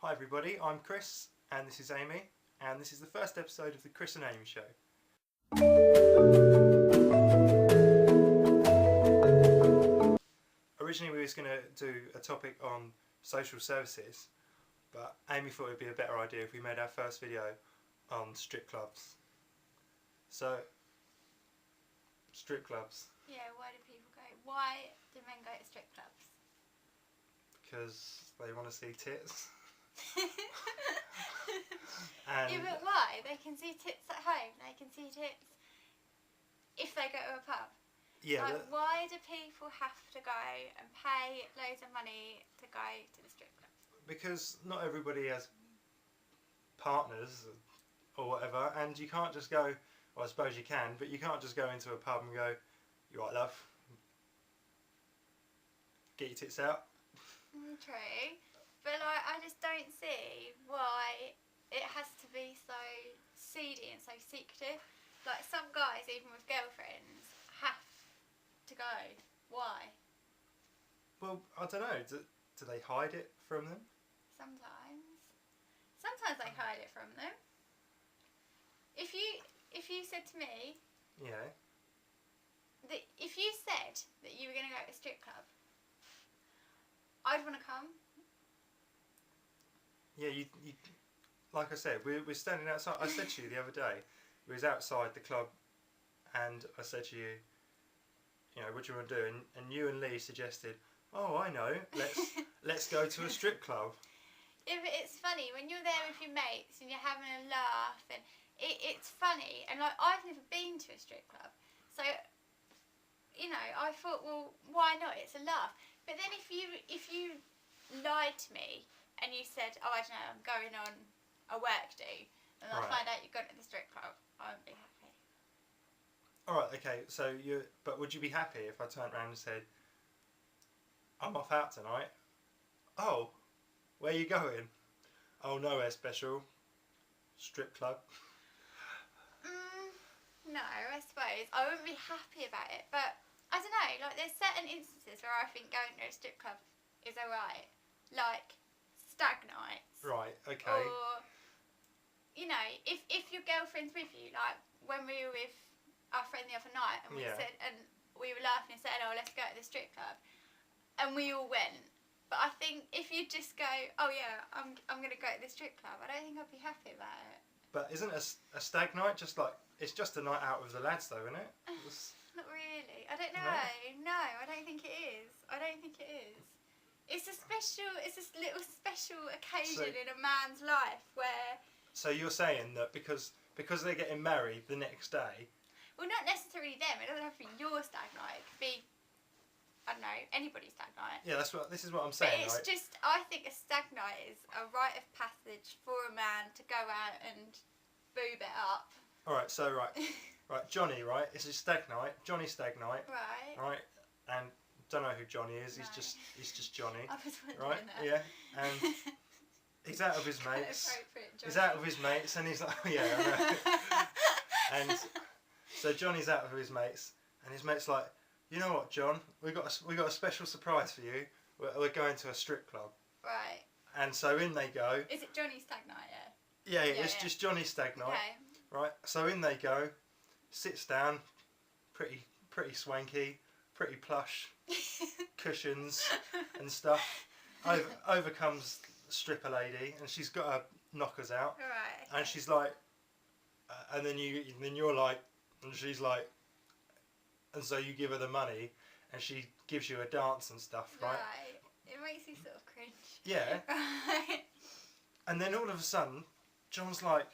Hi everybody, I'm Chris and this is Amy, and this is the first episode of the Chris and Amy Show. Originally we was going to do a topic on social services, but Amy thought it would be a better idea if we made our first video on strip clubs. So, strip clubs. Yeah, why do people go? Why do men go to strip clubs? Because they want to see tits. Yeah, but why? They can see tits at home. They can see tits if they go to a pub. Yeah. Like, why do people have to go and pay loads of money to go to the strip club? Because not everybody has partners or whatever, and you can't just go. Well, I suppose you can, but you can't just go into a pub and go, "You right, love? Get your tits out." True, but like, I just don't see why it has to be so seedy and so secretive. Like, some guys, even with girlfriends, have to go. Why? Well, I don't know. Do they hide it from them? Sometimes they hide it from them. If you said to me, Yeah. that if you said that you were going to go to a strip club, I'd want to come. Yeah, you like I said, we're standing outside. I said to you the other day, we was outside the club, and I said to you, you know, what do you want to do? And you and Lee suggested, oh, I know, let's go to a strip club. Yeah, but it's funny when you're there with your mates and you're having a laugh, and it's funny. And like, I've never been to a strip club, so you know, I thought, well, why not? It's a laugh. But then if you lied to me and you said, oh, I don't know, I'm going on a work do, and I find out you've gone to the strip club, I wouldn't be happy. All right, okay. So but would you be happy if I turned around and said, I'm off out tonight? Oh, where are you going? Oh, nowhere special. Strip club. No, I suppose I wouldn't be happy about it, but I don't know. Like, there's certain instances where I think going to a strip club is alright, like stag nights. Right. Okay. Or, you know, if your girlfriend's with you, like when we were with our friend the other night, and we said, and we were laughing and said, oh, let's go to the strip club, and we all went. But I think if you just go, oh yeah, I'm going to go to the strip club, I don't think I'd be happy about it. But isn't a stag night just like, it's just a night out with the lads though, isn't it? Not really. I don't know. No, I don't think it is. It's a little special occasion in a man's life where... So you're saying that because they're getting married the next day... Well, not necessarily them. It doesn't have to be your stag night. It could be, I don't know, anybody's stag night. Yeah, this is what I'm saying. But it's just, I think a stag night is a rite of passage for a man to go out and boob it up. Alright, so right, Johnny, right? It's a stag night. Johnny's stag night. Right. Right, and don't know who Johnny is. No. He's just Johnny. I was wondering that. Yeah, and he's out of his mates. He's out of his mates, and he's like, oh, yeah, I know. And so Johnny's out of his mates, and his mate's like, you know what, John? We got a special surprise for you. We're going to a strip club. Right. And so in they go. Is it Johnny's stag night? Yeah. Yeah, it's just Johnny's stag night. Okay. Right. So in they go. Sits down. Pretty swanky. Pretty plush. Cushions and stuff. Over comes the stripper lady, and she's got her knockers out. Right. Okay. And she's like, and then you're like, and she's like, and so you give her the money, and she gives you a dance and stuff, right? Right. It makes you sort of cringe. Yeah. Right. And then all of a sudden, John's like,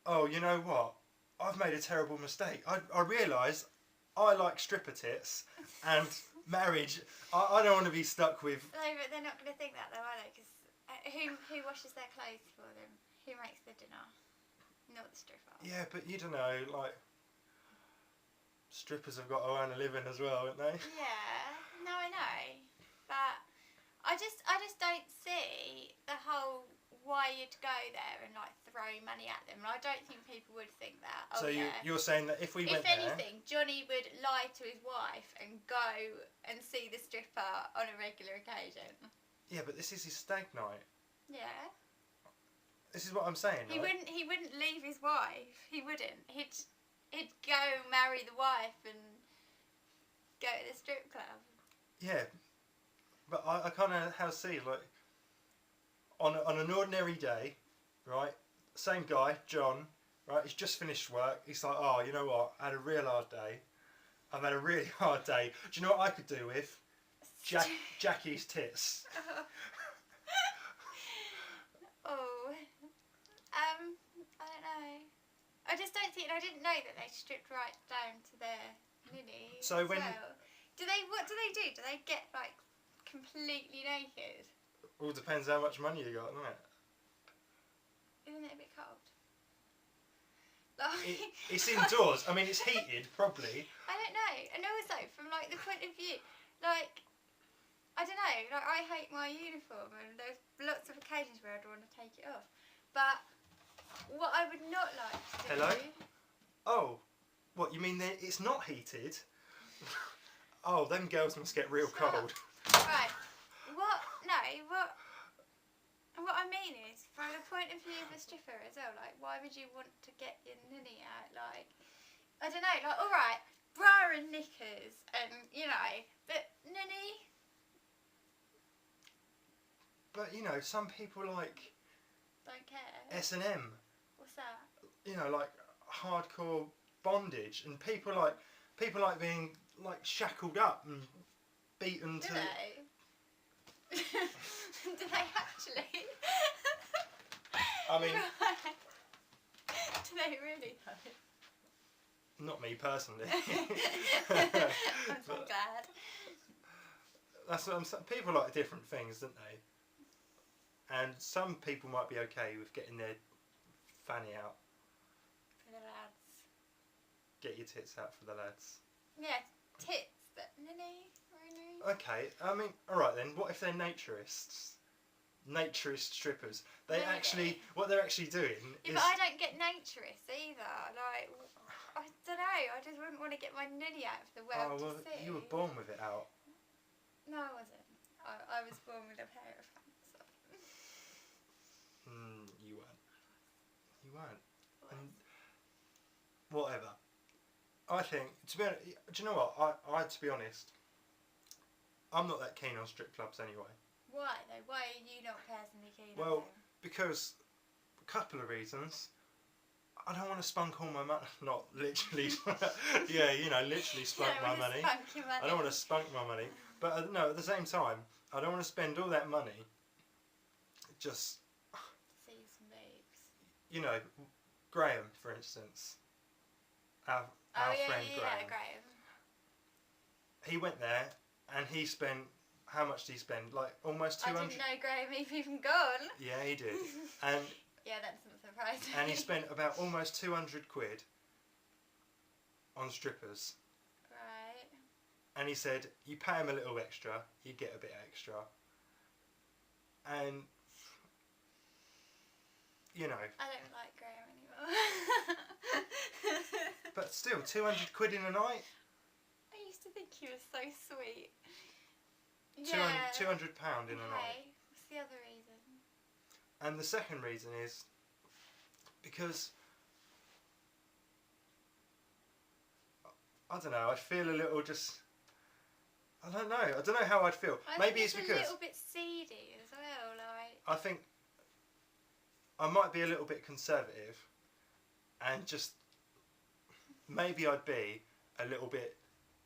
oh, you know what? I've made a terrible mistake. I realise I like stripper tits, and marriage, I don't want to be stuck with... No, but they're not going to think that though, are they? Because who washes their clothes for them? Who makes the dinner? Not the stripper. Yeah, but you don't know, like... Strippers have got to earn a living as well, haven't they? Yeah, no, I know, but I just don't see the whole why you'd go there and like throw money at them. And I don't think people would think that. Oh, so you're saying that if we went there, if anything, Johnny would lie to his wife and go and see the stripper on a regular occasion. Yeah, but this is his stag night. Yeah. This is what I'm saying. He right? wouldn't leave his wife. He wouldn't. He'd go marry the wife and go to the strip club. Yeah, but I kind of how see like on an ordinary day, right? Same guy, John, right? He's just finished work. He's like, oh, you know what? I had a real hard day. I've had a really hard day. Do you know what I could do with Jackie's tits? Oh. I don't know. I just don't think. I didn't know that they stripped right down to their ninny. So when what do they do? Do they get like completely naked? all depends how much money you got, doesn't it? Isn't it a bit cold? Like, It's indoors. I mean, it's heated, probably. I don't know. And also, from like the point of view, like, I don't know. Like, I hate my uniform, and there's lots of occasions where I'd want to take it off. But what I would not like to do. Hello? Oh, what you mean? It's not heated? Oh, them girls must get real cold. Right. What? No. What I mean is, from the point of view of a stripper as well, like, why would you want to get your ninny out? Like, I don't know, like, alright, bra and knickers, and, you know, but ninny? But, you know, some people like Don't care. S&M, What's that? you know, like hardcore bondage, and people like being, like, shackled up and beaten Do to... they? Do they actually? I mean... Do they really though? Not me personally. I'm so But glad. that's what I'm saying. People like different things, don't they? And some people might be okay with getting their fanny out. For the lads. Get your tits out for the lads. Yeah, tits, but ninny, really? Okay, I mean, alright then, what if they're naturists? Naturist strippers. They Really? actually, what they're actually doing Yeah, is... but I don't get naturists either. Like, I don't know. I just wouldn't want to get my ninny out for the world well, to see. you were born with it out. No, I wasn't. I was born with a pair of hands. You weren't. You weren't. And whatever. I think, to be honest, do you know what? I to be honest, I'm not that keen on strip clubs anyway. Why though? Why are you not personally keen on Well, them? because a couple of reasons. I don't want to spunk all my money. Not literally. Yeah, you know, literally spunk You my don't wanna money. spunk your money. I don't want to spunk my money. But no, at the same time, I don't want to spend all that money just, See some babes. you know, Graham, for instance. Our friend Graham. Graham. He went there and he spent, how much did he spend? Like almost 200? I didn't know Graham even gone. Yeah, he did. And Yeah, that doesn't surprise me. and he spent about almost 200 quid on strippers. Right. And he said, you pay him a little extra, you get a bit extra. And, you know, I don't like Graham anymore. but still, 200 quid in a night? I used to think he was so sweet. 200 pound in a night. Okay, what's the other reason? And the second reason is because I don't know, I feel a little just, I don't know how I'd feel. Maybe it's because a little bit seedy as well, like. I think I might be a little bit conservative and just maybe I'd be a little bit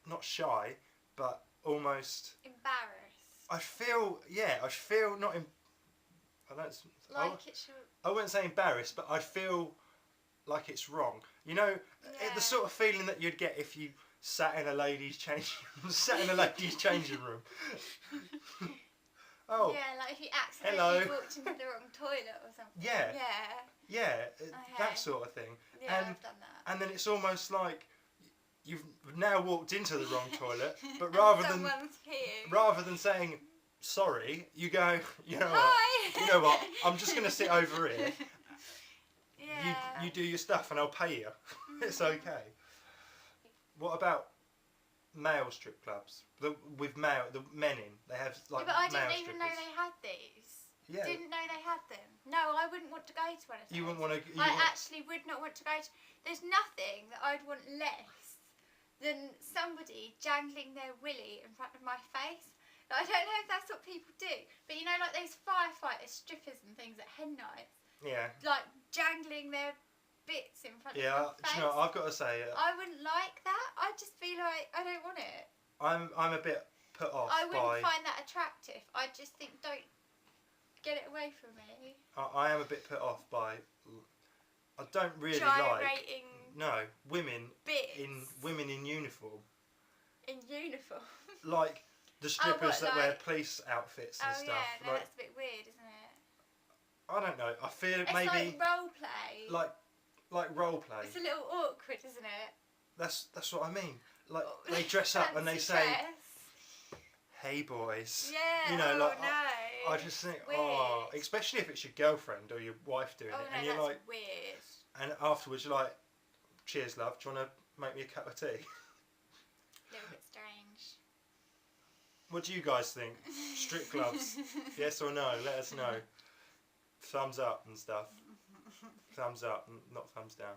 not shy but almost Embarrassed. I feel not I don't Like it should. I wouldn't say embarrassed, but I'd feel like it's wrong. You know, Yeah. the sort of feeling that you'd get if you sat in a ladies' changing room. Oh. Yeah, like if you accidentally Hello. walked into the wrong toilet or something. Yeah. Yeah. Yeah, Okay. that sort of thing. Yeah, And- I've done that. And then it's almost like you've now walked into the wrong toilet, but rather Someone's peeing. than saying sorry, you go, you know what? Hi. You know what? I'm just going to sit over here. Yeah. You do your stuff and I'll pay you. It's okay. What about male strip clubs. The men in. They have like Yeah, but I male didn't even know strippers. they had these. Yeah. Didn't know they had them. No, I wouldn't want to go to one of those. You wouldn't want to. I actually would not want to go to. There's nothing that I'd want less than somebody jangling their willy in front of my face. Like, I don't know if that's what people do, but you know, like those firefighters, strippers, and things at hen nights. Yeah. Like jangling their bits in front of my Yeah. face. Do you know, I've got to say. I wouldn't like that. I'd just be like, I don't want it. I'm a bit put off I wouldn't by. find that attractive. I just think, don't get it away from me. I am a bit put off by. I don't really Gyrating like. No, women bits in uniform. in uniform. Like the strippers that wear like- police outfits and Oh stuff. yeah, no, Like, that's a bit weird, isn't it? I don't know. I feel It's maybe like role play. like role play. It's a little awkward, isn't it? That's what I mean. Like they dress up and they Fancy say, dress. "Hey boys." Yeah. You know, oh, like no. I just think, Weird. oh, especially if it's your girlfriend or your wife doing Oh it, no, and you're that's like, weird. and afterwards you're like, "Cheers, love. Do you want to make me a cup of tea?" A little bit strange. What do you guys think? Strip clubs? Yes or no? Let us know. Thumbs up and stuff. Thumbs up, not thumbs down.